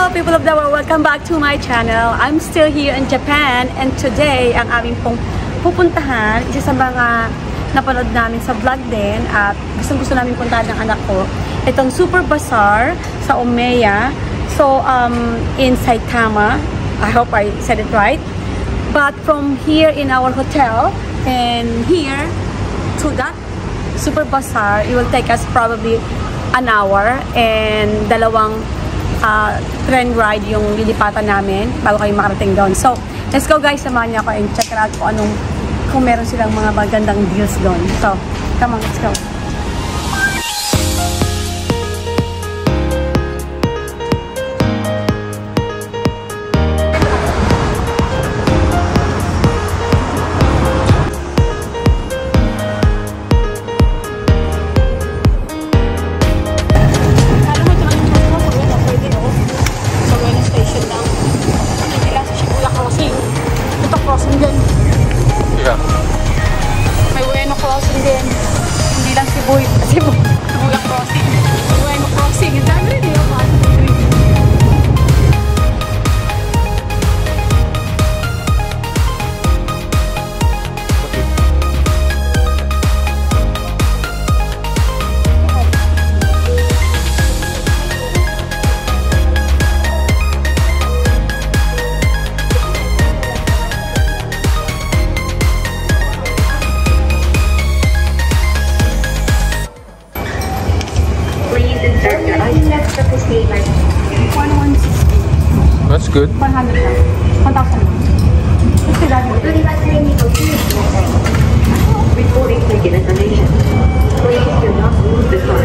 Hello people of the world, welcome back to my channel. I'm still here in Japan and today ang aming pong pupuntahan, isa sa mga napanood namin sa vlog din at gusto namin puntahan ng anak ko. Itong Super Bazaar sa Omeya. So in Saitama, I hope I said it right. But from here in our hotel and here to that Super Bazaar, it will take us probably an hour and dalawang train ride yung lilipatan namin bago kayo makarating doon. So, let's go guys, samahan niyo ako and check out kung meron silang mga magandang deals doon. So, come on, let's go. That's good. 100 lang. 1,000 lang. Let's do that. Reporting ticket information. Please do not move the car.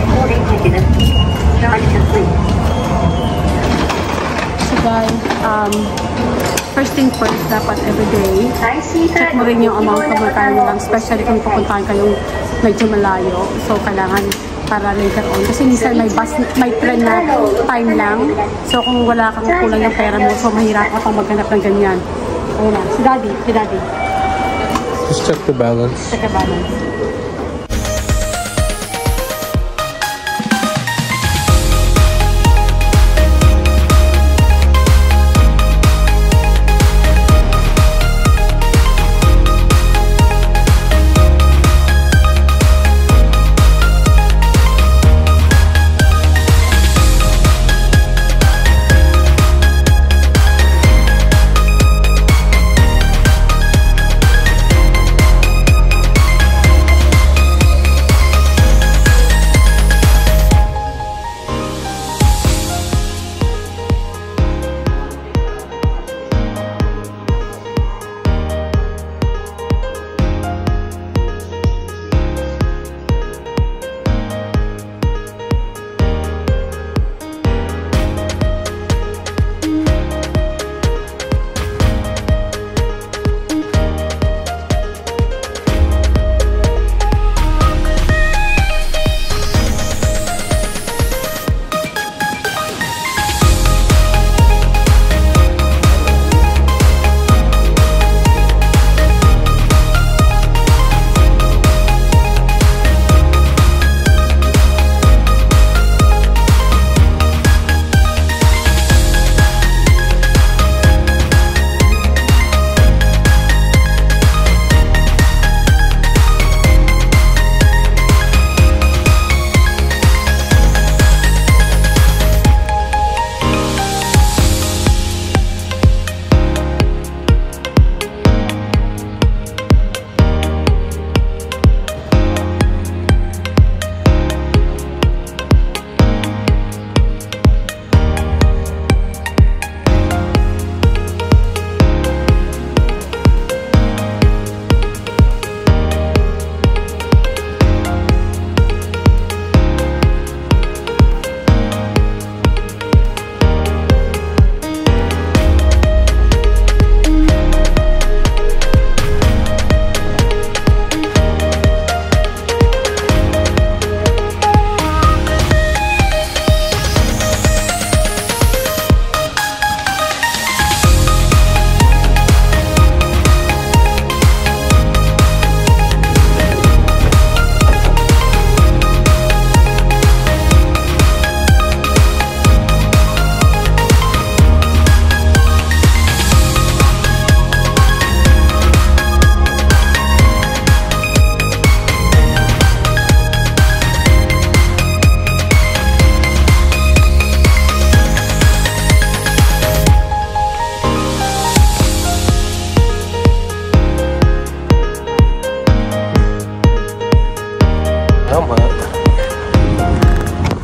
Reporting ticket information. Charge complete. So guys, first thing first, dapat everyday, check mo rin yung amount kung magkano lang, especially kung pupuntahan kayong medyo malayo. So kailangan para later on. Kasi minsan may bus, may train na time lang. So kung wala kang kulang ng pera mo, so mahirap ka pang maghanap ng ganyan. Ayun na, si Daddy. Just check the balance. Check the balance.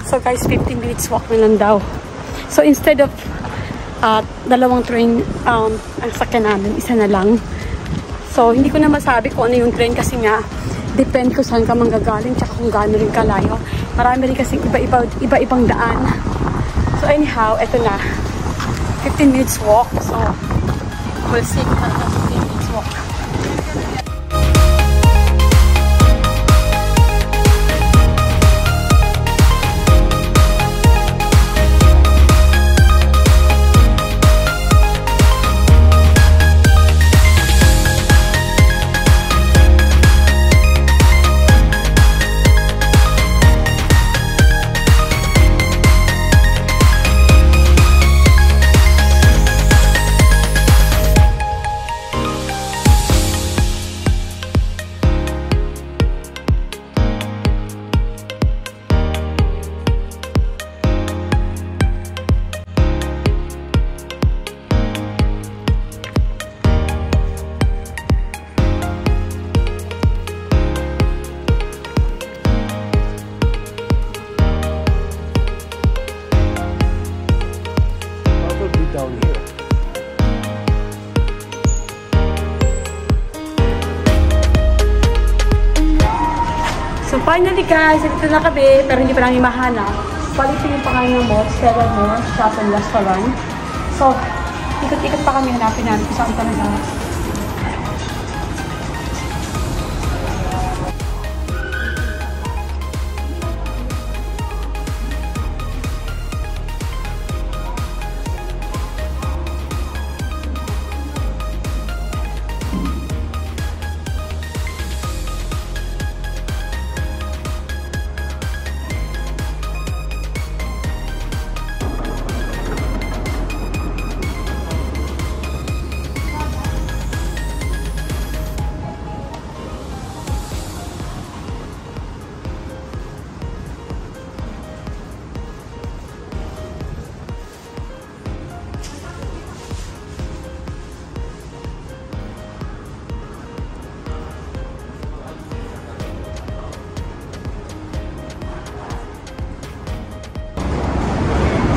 So guys, 15 minutes walk na lang daw. So instead of dalawang train ang sakyan namin, isa na lang. So hindi ko na masabi kung ano yung train kasi nga depend kung saan ka manggagaling tsaka kung gaano rin kalayo. Marami rin kasi iba-ibang daan. So anyhow, eto na. 15 minutes walk. So we'll see kung ano 15 minutes walk. Down here. So finally guys, ito na kami, pero hindi pa namin mahanap. Palit yung pangalan mo, Stella Moore Shop and Restaurant. So, ikot-ikot pa kami, hanapin namin kung saan talaga.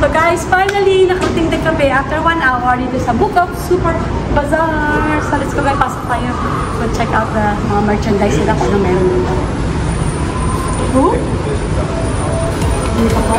So guys, finally, nakarating din kami after 1 hour dito sa Bukov Super Bazaar. So let's go guys, pasok tayo. Go check out the mga merchandise nila kung ano meron dito. Oh? Hindi pa pa.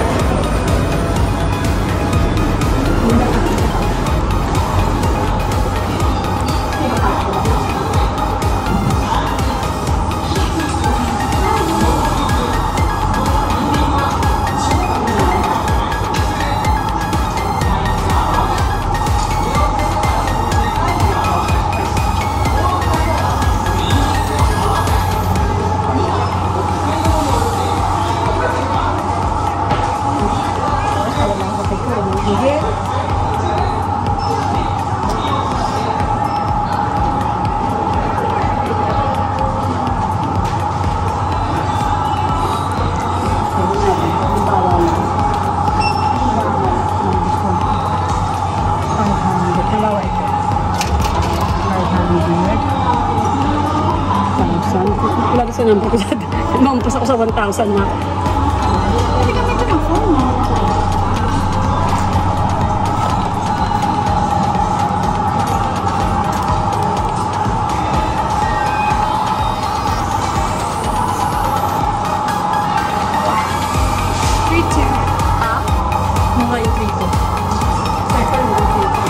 Wala kasi number ko dyan. Mampas ako sa 1,000 na. Hindi kami ito ng phone mo. Mga yung 3 ko. Second yung 3 ko.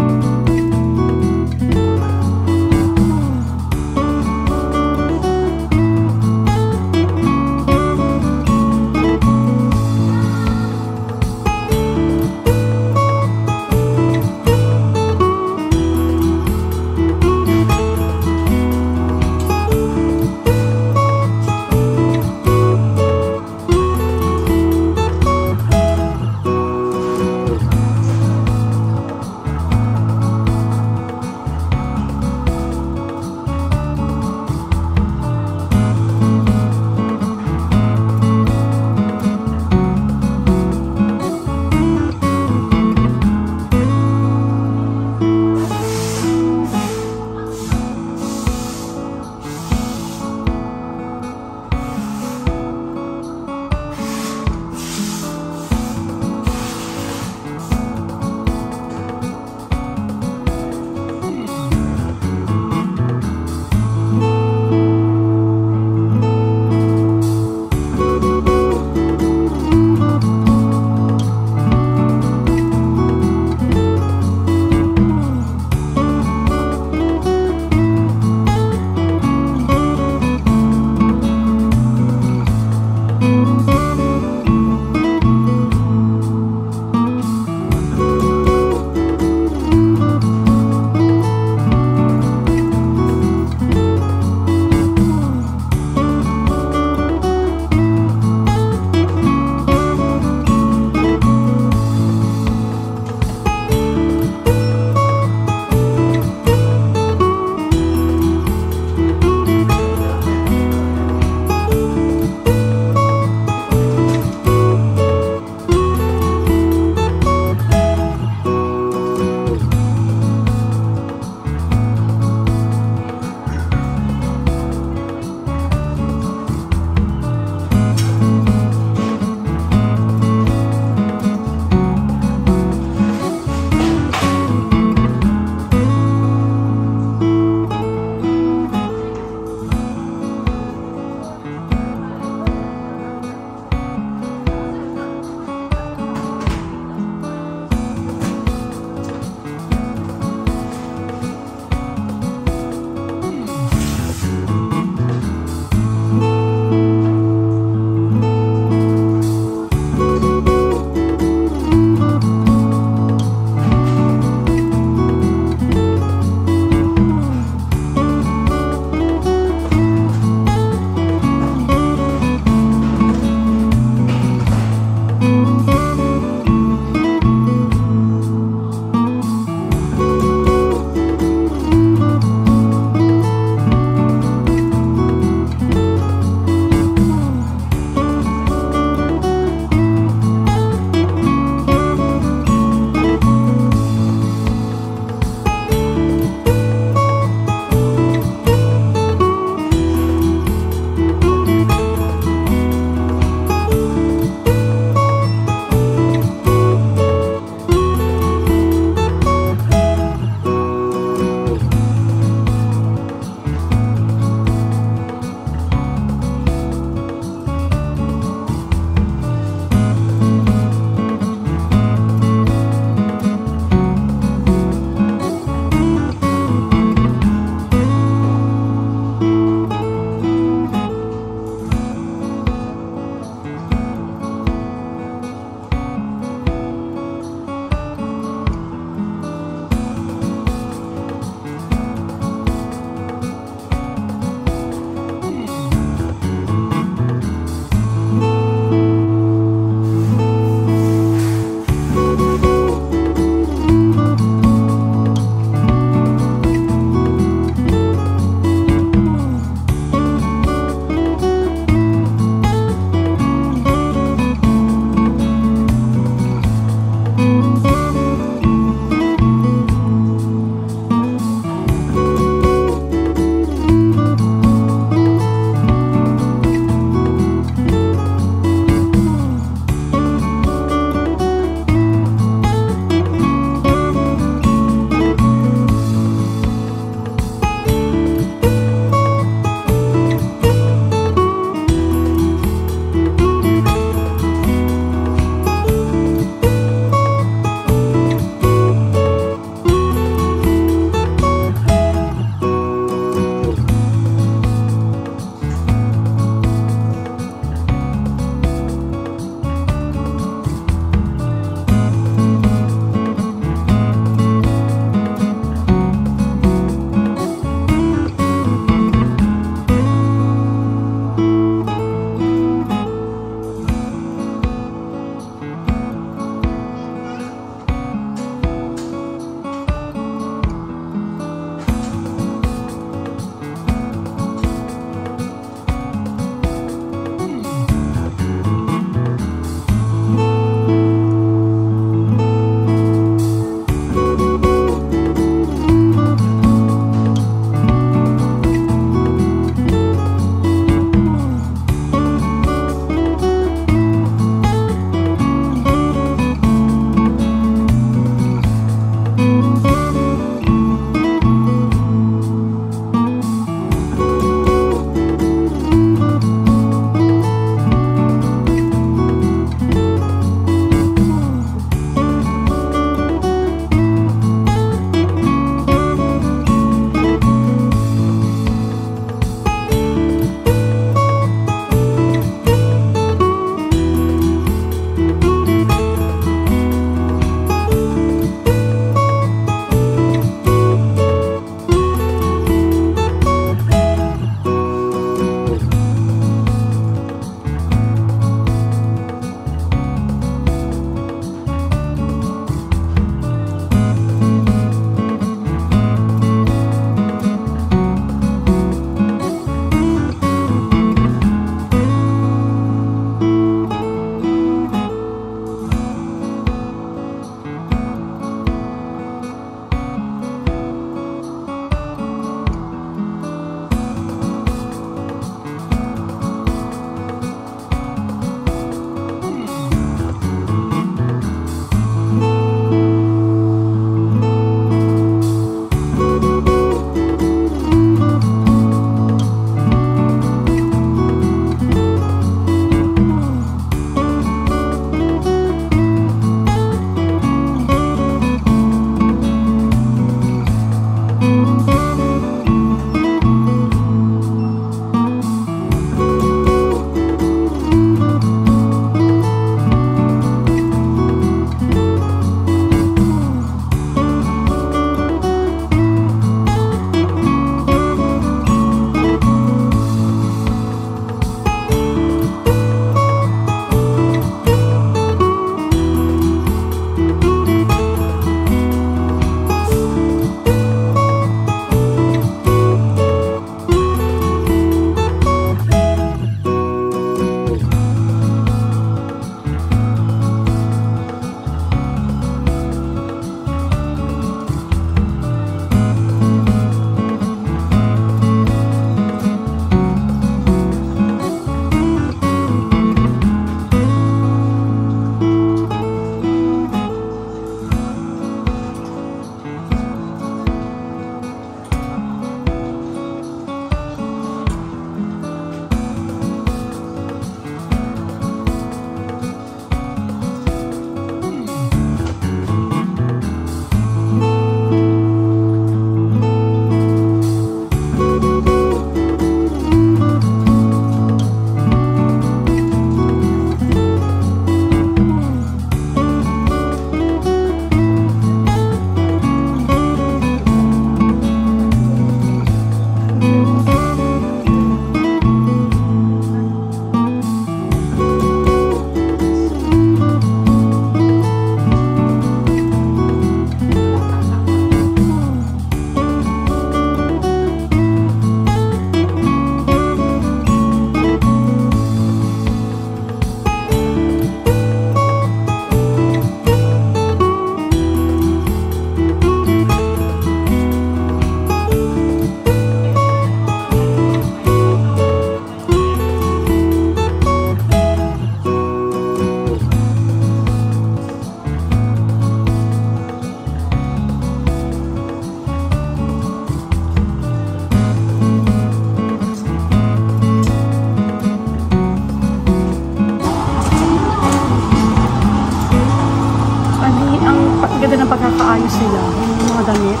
maayos sila. Yung mga damit.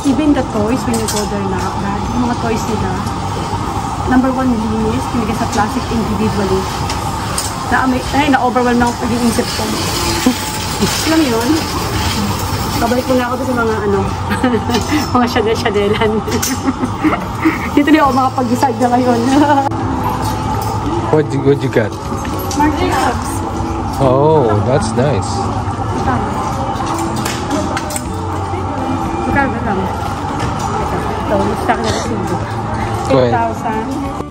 Even the toys, when you go there na, yung mga toys nila. Number one, linis. Pinigyan sa plastic individually. Na-overwhelm na ako pag-iisip ko. Alam mo yun? Kabalik ko na ako sa mga mga shadel-shadelan. Dito na ako makapag-decide na ngayon. What'd you get? Marc Jacobs. Oh, that's nice. Magkano lang? Ito, gusto ka na resibo. 8,000.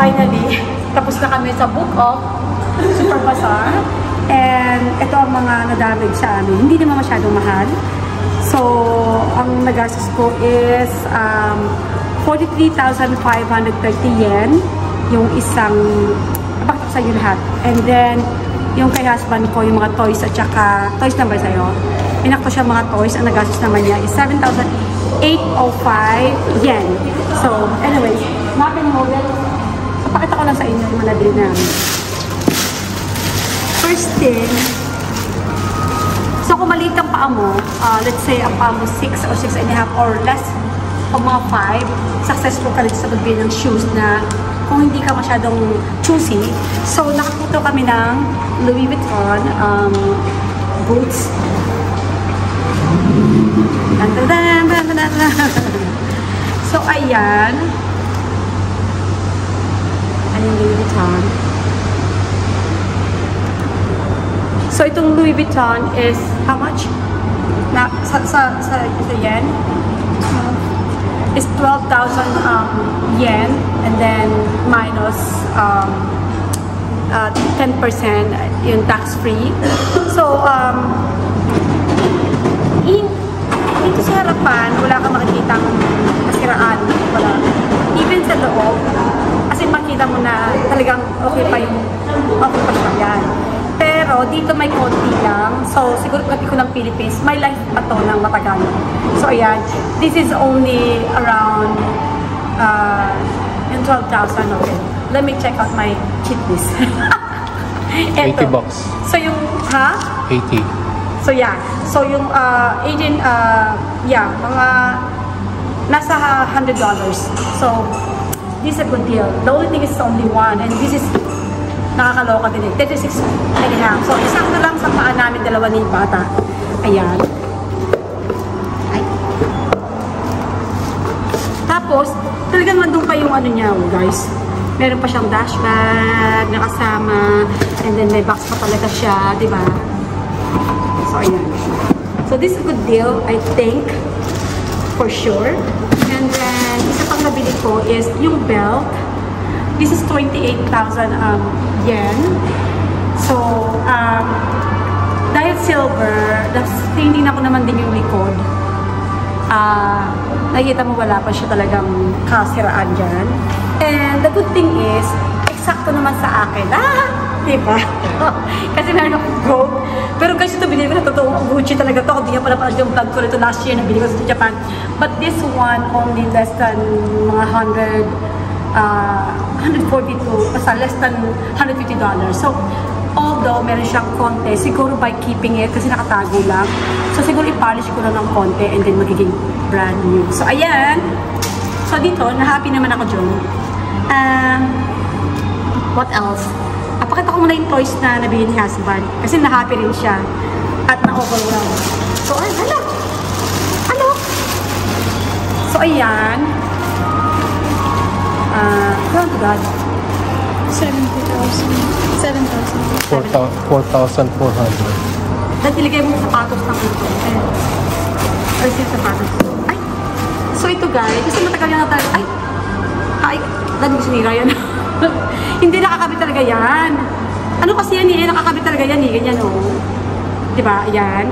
finally, tapos na kami sa Book of Super Bazaar. And ito ang mga nadamage sa amin. Hindi naman masyadong mahal. So, ang nagastos ko is 43,530 yen. Yung isang, bakit sa iyo lahat. And then, yung kay husband ko, yung mga toys at saka, toys na ba sa'yo? Inakto siya mga toys. Ang nagastos naman niya is 7,805 yen. So, anyways, mapping model. Papakita ko lang sa inyo yung mga nabili namin. First thing, so kung maliit ang paa mo, let's say ang paa mo 6 or 6.5 or less o mga 5, successful ka rin sa pagbili ng shoes na kung hindi ka masyadong choosy. So, nakaputo kami ng Louis Vuitton boots. So, ayan. Ayan Louis Vuitton. So, itong Louis Vuitton is how much? Na, sa yen? Is 12,000 yen and then minus 10% yung tax-free. So, dito sa harapan, wala kang makikitang kasiraan. Wala. Even sa loob, kasi makita mo na talagang okay pa siya yan. Pero dito may konti lang. So, siguro pati ko ng Philippines, may life pa to ng matagal. So, ayan. This is only around yung 12,000. Okay. Let me check out my cheat list. 80 bucks. So, yung, ha? 80. So, yeah. So, yung agent, yeah, mga nasa $100. So, this is a good deal. The only thing is only one. And this is nakakaloka din eh. 36 and a half. So, isang na lang sa paa namin, dalawa ni bata. Ayan. Ay. Tapos, talagang nandun pa yung ano niya, guys. Meron pa siyang dash bag, nakasama, and then may box pa talaga siya, di ba? So, ayan. So, this is a good deal, I think, for sure. And then, isa pang nabili ko is yung belt. This is 28,000 yen. So, dahil silver, tingnan ko naman din yung likod. Nakikita mo wala pa siya talagang kasiraan dyan. And the good thing is, eksakto naman sa akin. Diba? Kasi meron akong gold. Pero guys, ito binili ko na totoo. Gucci talaga to. Hindi nga pala pala yung vlog ko nito last year. Nabili ko sa Japan. But this one, only less than mga 142, basta less than $150. So, although meron siyang konti, siguro by keeping it, kasi nakatago lang. So, siguro i-polish ko na ng konti and then magiging brand new. So, ayan. So, dito, na-happy naman ako dyan. What else? Pakita ko muna yung toys na nabili ni husband. Kasi na-happy rin siya. At na-overwhelm. So, ay, hala! Ano? So, ayan. Oh God. 4,400. Dahil iligay mo sapatos ng ito. Ayan. Ay, sapatos. Ay! So, ito guys. Kasi matagal yan na tayo. Ay! Ay! Dahil mo sinira yan. Hindi nakakabit talaga yan. Ano kasi yan eh? Nakakabit talaga yan eh. Ganyan o. Diba? Ayan.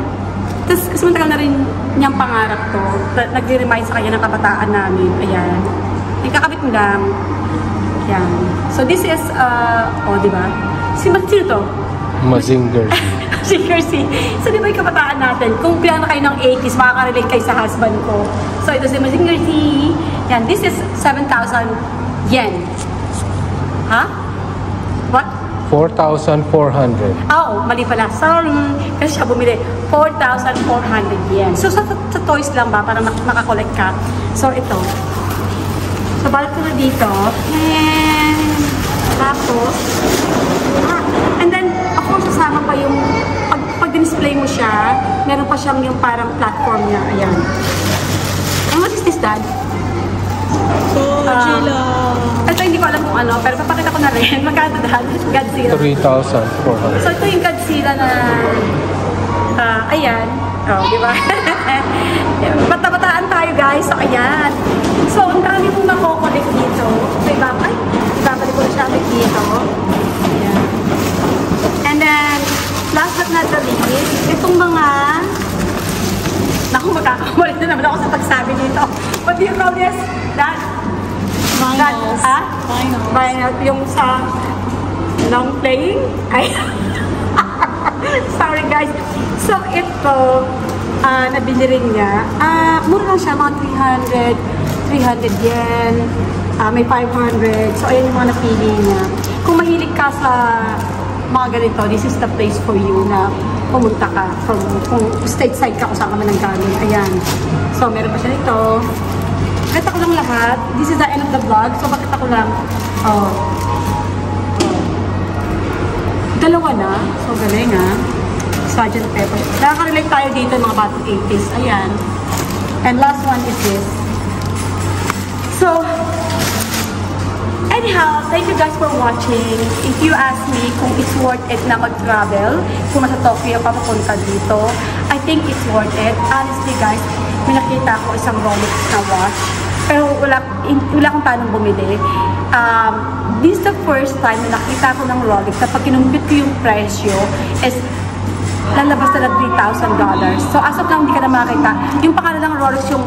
Tapos, kasi matagal na rin niyang pangarap to. Nag-remind sa kanya ng kabataan namin. Ayan. Ikakabit mo lang. Yan. So, this is, oh, diba? Sino to? Mazinger. Mazinger C. So, diba yung kabataan natin? Kung pilang na kayo ng 80s, makaka-relate kayo sa husband ko. So, ito si Mazinger C. Yan. This is 7,000 yen. Ha? What? 4,400. Oh, mali pala. Sorry. Kasi siya bumili. 4,400 yen. So, sa toys lang ba? Para makakollect ka. So, ito. So, balik ko na dito. And, tapos, and then, of course, sasama pa yung, pag display mo siya, meron pa siyang yung parang platform niya. Ayan. And what is this, Dad? Ito, hindi ko alam kung ano, pero papakita ko na rin. Magkano, Dad? Godzilla. 3,400. So, ito yung Godzilla na, ayan. Oh, di ba? Bata-bataan tayo, guys. So, ayan. So, ang dami mong makokolect dito. So, ibabalik ko na siya dito. Ayan. And then, last but not the least, itong mga... Naku, magkakamali na naman ako sa pagsabi nito. What do you call this? Vinyls. Vinyl. Yung sa long playing? Ay. Sorry guys. So, ito, nabili rin niya. Mura lang siya, mga 300 yen. May 500. So, ayan yung mga napili niya. Kung mahilig ka sa mga ganito, this is the place for you na pumunta ka. Kung stateside ka, kung saan ka man ang galing. Ayan. So, meron pa siya nito. Bakit ako lang lahat? This is the end of the vlog. So, bakit ako lang? Dalawa na. So, galing Sgt. Pepper. Nakaka-relate tayo dito mga batang 80s. Ayan. And last one is this. So, anyhow, thank you guys for watching. If you ask me kung it's worth it na mag-travel, kung nasa Tokyo papapunta dito, I think it's worth it. Honestly guys, may nakita ko isang Rolex na watch. Pero wala akong tanong bumili. This is the first time na nakita ko ng Rolex na pag kinumpit ko yung presyo is lalabas na $3,000. So as of now, hindi ka na makakita. Yung pangalan ng Rolex yung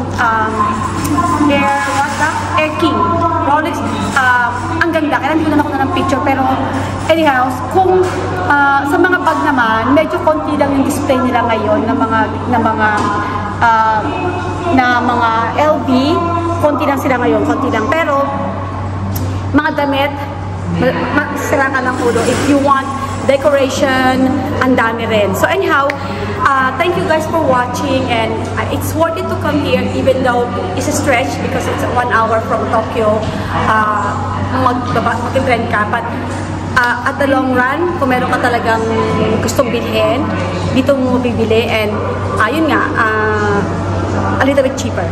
Air King. Rolex, ang ganda. Kaya hindi ko na nakuha ng picture. Pero anyhow, kung sa mga bag naman, medyo konti lang yung display nila ngayon na mga LV. Konti lang sila ngayon, konti lang. Pero mga damit, sira ka ng ulo. If you want decoration, ang dami rin. So anyhow, thank you guys for watching, and it's worth it to come here even though it's a stretch because it's 1 hour from Tokyo. Mag-trend ka, but at the long run, kung meron ka talagang gustong bilhin, dito mo bibili, and yun nga, a little bit cheaper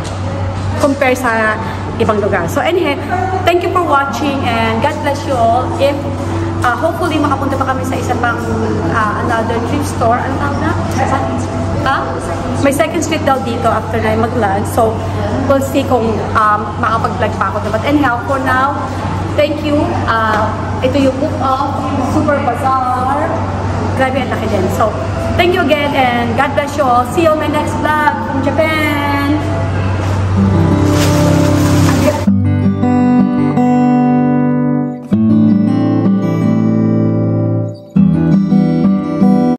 compare sa ibang lugar. So anyhow, thank you for watching, and God bless you all. If hopefully makapunta pa kami sa isa pang another thrift store. Ano tawag na? May second street daw dito after na mag-lunch. So, we'll see kung makapag-vlog pa ako. But anyhow, for now, thank you. Ito yung book of Super Bazaar. Grabe ang laki din. So, thank you again, and God bless you all. See you on my next vlog from Japan.